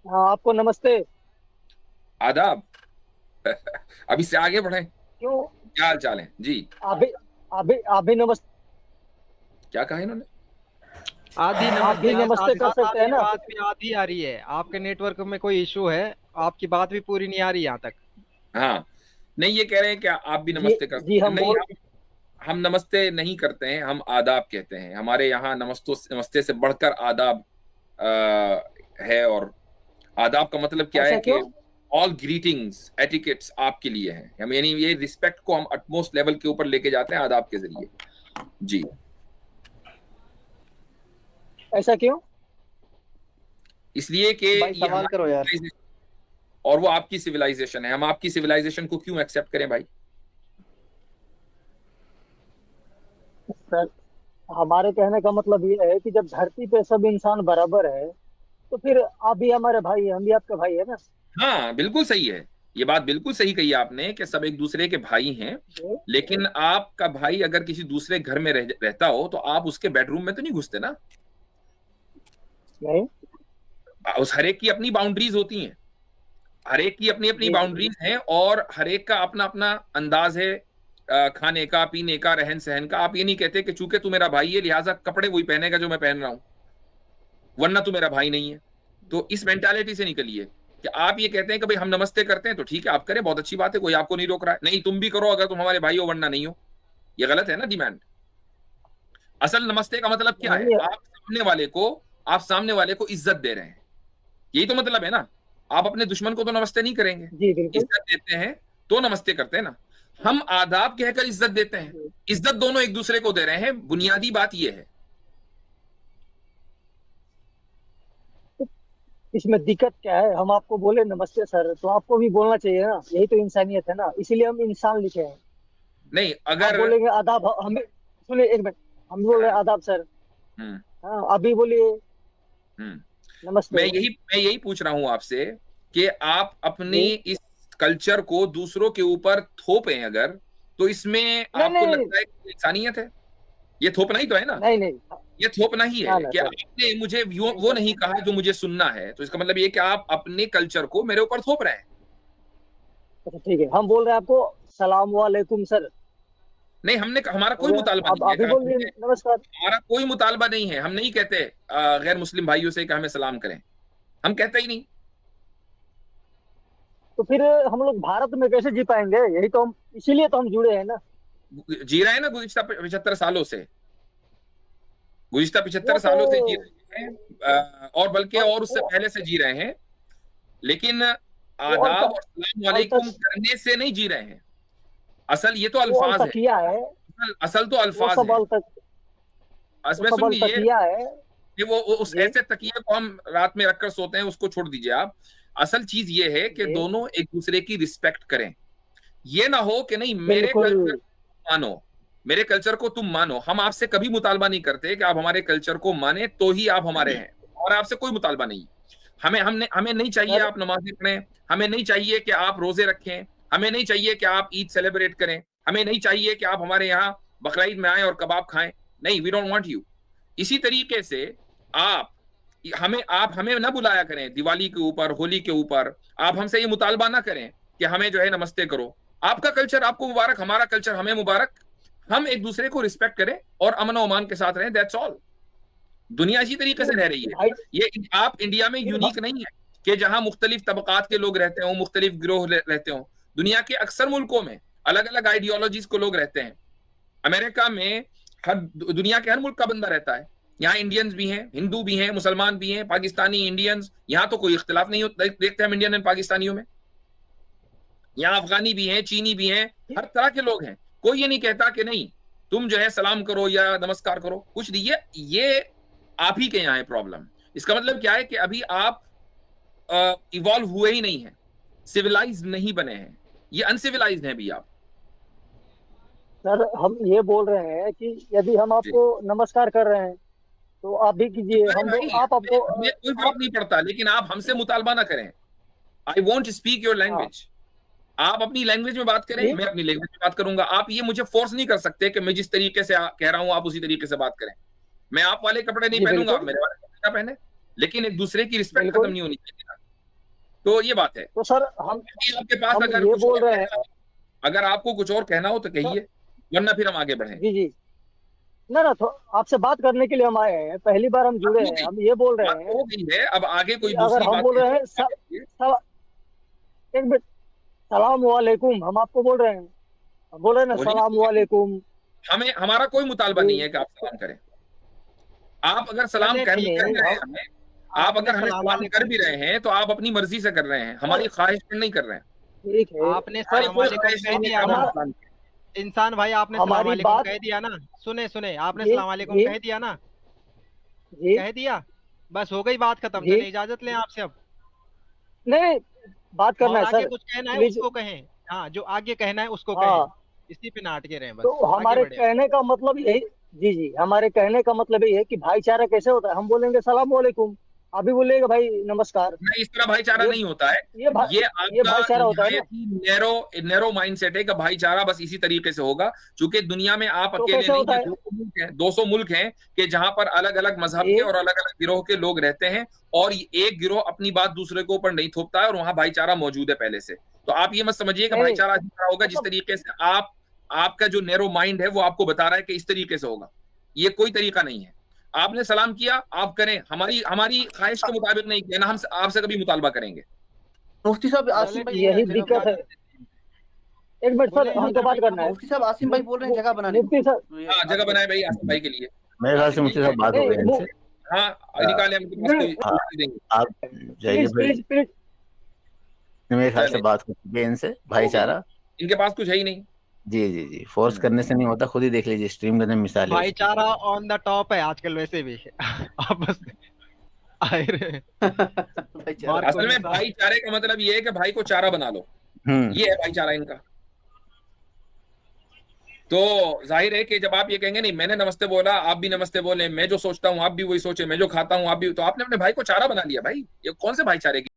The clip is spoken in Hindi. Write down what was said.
हाँ, आपको नमस्ते। आदाब। अब इससे आगे बढ़े। क्यों? क्या हाल चाल है जी? आप भी आप भी नमस्ते। क्या कहा इन्होंने? आधी आप नमस्ते भी के साथ नमस्ते कर साथ सकते हैं आपकी ना। बात भी आधी आ रही है। आपके नेटवर्क में कोई इशू है? आपकी बात भी पूरी नहीं आ रही यहाँ तक। हाँ, नहीं ये कह रहे हैं कि आप भी जी नमस्ते कर जी, सकते हैं। हम नहीं, बोल। हम नमस्ते नहीं करते हैं, हम आदाब कहते हैं। हमारे यहाँ नमस्ते से बढ़कर आदाब है। और आदाब का मतलब क्या है ऐसा कि क्यों? ऑल ग्रीटिंग्स एटिकेट्स आपके लिए हैं। हम यानी ये रिस्पेक्ट को हम अटमोस्ट लेवल के ऊपर लेके जाते हैं आदाब के जरिए। जी, ऐसा क्यों? इसलिए कि भाई ये सवाल करो यार। हमारी और वो आपकी सिविलाइजेशन है। हम आपकी सिविलाइजेशन को क्यों एक्सेप्ट करें भाई? सर, हमारे कहने का मतलब ये है कि जब धरती पे सब इंसान बराबर है, तो फिर आप भी हमारे भाई हैं, हम भी आपके भाई है ना। हाँ, बिल्कुल सही है। ये बात बिल्कुल सही कही आपने कि सब एक दूसरे के भाई हैं। जी। लेकिन आपका भाई अगर किसी दूसरे घर में रहता हो तो आप उसके बेडरूम में तो नहीं घुसते ना। नहीं। उस हर एक की अपनी बाउंड्रीज होती हैं। हर एक की अपनी अपनी जी जी। बाउंड्रीज हैं और हर एक का अपना अपना अंदाज है खाने का, पीने का, रहन सहन का। आप ये नहीं कहते कि चूंकि तू मेरा भाई है लिहाजा कपड़े वही पहनेगा जो मैं पहन रहा हूं, वरना तू मेरा भाई नहीं है। तो इस मेंटालिटी से निकलिए कि आप ये कहते हैं कि भाई हम नमस्ते करते हैं तो ठीक है आप करें, बहुत अच्छी बात है, कोई आपको नहीं रोक रहा है। नहीं, तुम भी करो अगर तुम हमारे भाई हो, वरना नहीं हो। ये गलत है ना डिमांड। असल नमस्ते का मतलब क्या है? नहीं। आप सामने वाले को इज्जत दे रहे हैं। यही तो मतलब है ना। आप अपने दुश्मन को तो नमस्ते नहीं करेंगे, जी बिल्कुल। इज्जत देते हैं तो नमस्ते करते हैं ना। हम आदाब कहकर इज्जत देते हैं। जी। इज्जत दोनों एक दूसरे को दे रहे हैं, बुनियादी बात यह है। तो इसमें दिक्कत क्या है? हम आपको बोले नमस्ते सर, तो आपको भी बोलना चाहिए ना, यही तो इंसानियत है ना, इसीलिए हम इंसान लिखे हैं। नहीं, आप अगर बोलेंगे आदाब, हमें सुनिए एक मिनट। हम बोल रहे हैं आदाब सर। हम्म हाँ, आप भी बोलिए हम्म नमस्ते। मैं यही पूछ रहा हूं आपसे कि आप अपनी जी। इस कल्चर को दूसरों के ऊपर थोपें अगर, तो इसमें नहीं आपको नहीं लगता है कि इंसानियत है? ये थोपना ही तो है ना। नहीं नहीं। ये थोपना ही ना है ना कि सर। आपने मुझे नहीं वो सर। नहीं कहा जो मुझे सुनना है, तो इसका मतलब ये कि आप अपने कल्चर को मेरे ऊपर थोप रहे हैं। अच्छा ठीक है, हम बोल रहे हैं आपको सलाम वालेकुम सर। नहीं, हमारा हो कोई गया। मुतालबा अब नहीं है आप भी कि बोलिए नमस्कार। हमारा कोई मुतालबा नहीं है। हम नहीं कहते गैर मुस्लिम भाइयों से कि हमें सलाम करें। हम कहते ही नहीं। तो फिर हम लोग भारत में कैसे जी पाएंगे? यही तो हम, इसीलिए तो हम जुड़े हैं ना। जी रहे हैं ना गुज़िश्ता 75 सालों से। गुज़िश्ता वो 75 तो सालों से जी रहे हैं। और बल्कि और और उससे वो पहले से जी रहे हैं। लेकिन वो आदाब और सलाम वालेकुम अल्तस करने से नहीं जी रहे हैं। असल ये तो वो अल्फाज है। अलतकिया है। असल तो वो अल्फाज सब हैं। अलतक वो इसमें सब सुन लीजिए अलतकिया है। कि वो उस जी ऐसे तकिए को हम रात में रखकर सोते हैं, उसको छोड़ दीजिए आप। असल चीज ये है कि जी दोनों एक दूसरे की रिस्पेक्ट करें। ये ना हो कि नहीं मेरे बिल्कुल। कल्चर को मानो, मेरे कल्चर को तुम मानो। हम आपसे कभी मुतालबा नहीं करते कि आप हमारे कल्चर को माने तो ही आप हमारे हैं, और आपसे कोई मुतालबा नहीं है। हमें नहीं चाहिए सर आप नमाजें पढ़ें। हमें नहीं चाहिए कि आप रोजे रखें। हमें नहीं चाहिए कि आप ईद सेलिब्रेट करें। हमें नहीं चाहिए कि आप हमारे यहाँ बकरीद में आए और कबाब खाएं। नहीं, वी डोंट वांट यू। इसी तरीके से आप आप हमें ना बुलाया करें दिवाली के ऊपर, होली के ऊपर। आप हमसे ये मुतालबा ना करें कि हमें जो है नमस्ते करो। आपका कल्चर आपको मुबारक, हमारा कल्चर हमें मुबारक। हम एक दूसरे को रिस्पेक्ट करें और अमन ओमान के साथ रहें, दैट्स ऑल। दुनिया इसी तरीके फिर से रह रही है। भाई ये आप इंडिया में फिर यूनिक नहीं है कि जहां मुख्तलिफ तबकात के लोग रहते हों, मुख्तलिफ गिरोह रहते हों। दुनिया के अक्सर मुल्कों में अलग अलग आइडियोलॉजीज को लोग रहते हैं। अमेरिका में हर दुनिया के हर मुल्क का बंदा रहता है। यहाँ इंडियंस भी हैं, हिंदू भी हैं, मुसलमान भी हैं, पाकिस्तानी इंडियंस। यहाँ तो कोई इख्तिलाफ नहीं होता देखते हम इंडियन एंड पाकिस्तानियों में। यहाँ अफगानी भी हैं, चीनी भी हैं, हर तरह के लोग हैं। कोई ये नहीं कहता कि नहीं तुम जो है सलाम करो या नमस्कार करो, कुछ नहीं। ये आप ही के यहाँ है प्रॉब्लम। इसका मतलब क्या है कि अभी आप इवॉल्व हुए ही नहीं हैं, सिविलाइज नहीं बने हैं। ये अनसिविलाइज हैं अभी आप। सर, हम ये बोल रहे हैं कि यदि हम जी, आपको नमस्कार कर रहे हैं, तो आप भी तो कीजिए। करें भाई, आप हमें आपको हमें कोई फर्क आप। नहीं पड़ता, लेकिन आप हमसे मुतालबा ना करें। आई वॉन्ट स्पीक योर हाँ लैंग्वेज। आप अपनी लैंग्वेज में बात करें, जी मैं अपनी लैंग्वेज में बात करूंगा। आप ये मुझे फोर्स नहीं कर सकते कि मैं जिस तरीके से कह रहा हूं आप उसी तरीके से बात करें। मैं आप वाले कपड़े नहीं जी पहनूंगा, आप बिल्कुल मेरे वाले कपड़े ना पहने। लेकिन एक दूसरे की रिस्पेक्ट खत्म बिल्कुल। नहीं होनी चाहिए ना। तो ये बात है। तो सर हम आपके पास अगर ये कुछ बोल और रहे कहना हैं, हो, अगर आपको कुछ और कहना हो तो कहिए, वरना फिर हम आगे बढ़ें। जी जी, ना ना, तो आपसे बात करने के लिए हम आए हैं, पहली बार हम जुड़े हो हैं, गई, हम ये बोल बात रहे तो हैं हो गई है, अब आगे कि कोई अगर दूसरी हम बात बोल रहे हैं एक मिनट, सलाम वालेकुम, हम आपको बोल रहे हैं, हम बोल रहे हैं ना बोलिए। सलाम वालेकुम। हमें, हमारा कोई मुतालबा जी नहीं है कि आप सलाम करें। आप अगर सलाम चले कर ठीक भी है, रहे नहीं, हैं, आप आपने अगर हमें सलाम सलाम कर वालेकुम, भी रहे हैं तो आप अपनी मर्जी से कर रहे हैं, हमारी ख्वाहिश पर नहीं कर रहे हैं। ठीक है आपने सर, हमारी सलाम कोई तो वालेकुम ख्वाहिश कह नहीं है दिया कि हम ना, हमारा सलाम करें। इंसान भाई, आपने सलाम हमारी वालेकुम बात, कह दिया ना। सुने सुने, आपने जी सलाम वालेकुम जी कह दिया ना, जी कह दिया, बस हो गई बात खत्म। जी, चले, इजाजत लें आपसे अब। नहीं, बात करना और है आगे सर, कुछ कहना है प्लीज। उसको कहें। हाँ, जो आगे कहना है उसको कहें, हाँ, इसी पे ना अटके रहें, बस तो आगे हमारे बढ़े। कहने का मतलब यही, जी जी, हमारे कहने का मतलब यही है कि भाईचारा कैसे होता है, हम बोलेंगे सलाम वालेकुम, आप भी बोलेगा भाई नमस्कार। नहीं, इस तरह भाईचारा ये नहीं होता है। ये भाई ये ये आपका भाईचारा होता है ना। निहायत ही नैरो नैरो माइंडसेट है कि भाईचारा बस इसी तरीके से होगा, क्योंकि दुनिया में आप तो अकेले कैसे नहीं होता है, है? 200 मुल्क हैं कि जहां पर अलग अलग मजहब के जी, और अलग अलग गिरोह के लोग रहते हैं, और एक गिरोह अपनी बात दूसरे के ऊपर नहीं थोपता है, और वहां भाईचारा मौजूद है पहले से। तो आप ये मत समझिए कि नहीं नहीं, भाईचारा इस तरह होगा जिस मतलब तरीके से आप, आपका जो नैरो माइंड है वो आपको बता रहा है कि इस तरीके से होगा। ये कोई तरीका नहीं है। आपने सलाम किया, आप करें, हमारी हमारी ख्वाहिश के मुताबिक नहीं किया ना, हम आपसे कभी मुतालबा करेंगे। मुफ्ती साहब चले आसिम भाई बोल ठीक रहे है, यही हैं फिर जगह दिक्कत है। बनाने। इजाजत देते हैं। एक मिनट सर, बोले हमको हैदर बात भाई, क्या करना है। बोल मुफ्ती साहब आसिम भाई बोल रहे हैं जगह बनाने की। मुफ्ती सर, तो ये हाँ, जगह आगे बनाए भाई आसिम भाई के लिए। मेरे ख्याल से आसिम भाई मुझसे सब बात हो नहीं गई इनसे। हाँ, आ, निकाले, हम इनके पास नहीं, कोई हाँ, नहीं देंगे। आप जाइए प्लीज फिर। प्लीज प्लीज, मेरे ख्याल से चले, बात हो चुकी है इनसे, हो गई, भाईचारा। इनके पास कुछ है ही नहीं। जी जी जी, फोर्स करने से नहीं होता, खुद ही देख लीजिए, स्ट्रीम के अंदर मिसाल है उसकी। भाईचारा ऑन द टॉप है आजकल वैसे भी। आपस में आए रहे, भाईचारा। मार्को असल में जैसा। भाईचारे का मतलब ये है कि भाई को चारा बना लो, हम्म। ये है भाईचारा इनका। तो जाहिर है कि जब आप ये कहेंगे नहीं मैंने नमस्ते बोला आप भी नमस्ते बोले, मैं जो सोचता हूँ आप भी वही सोचे, मैं जो खाता हूँ आप भी, तो आपने अपने भाई को चारा बना लिया। भाई ये कौन से भाईचारे की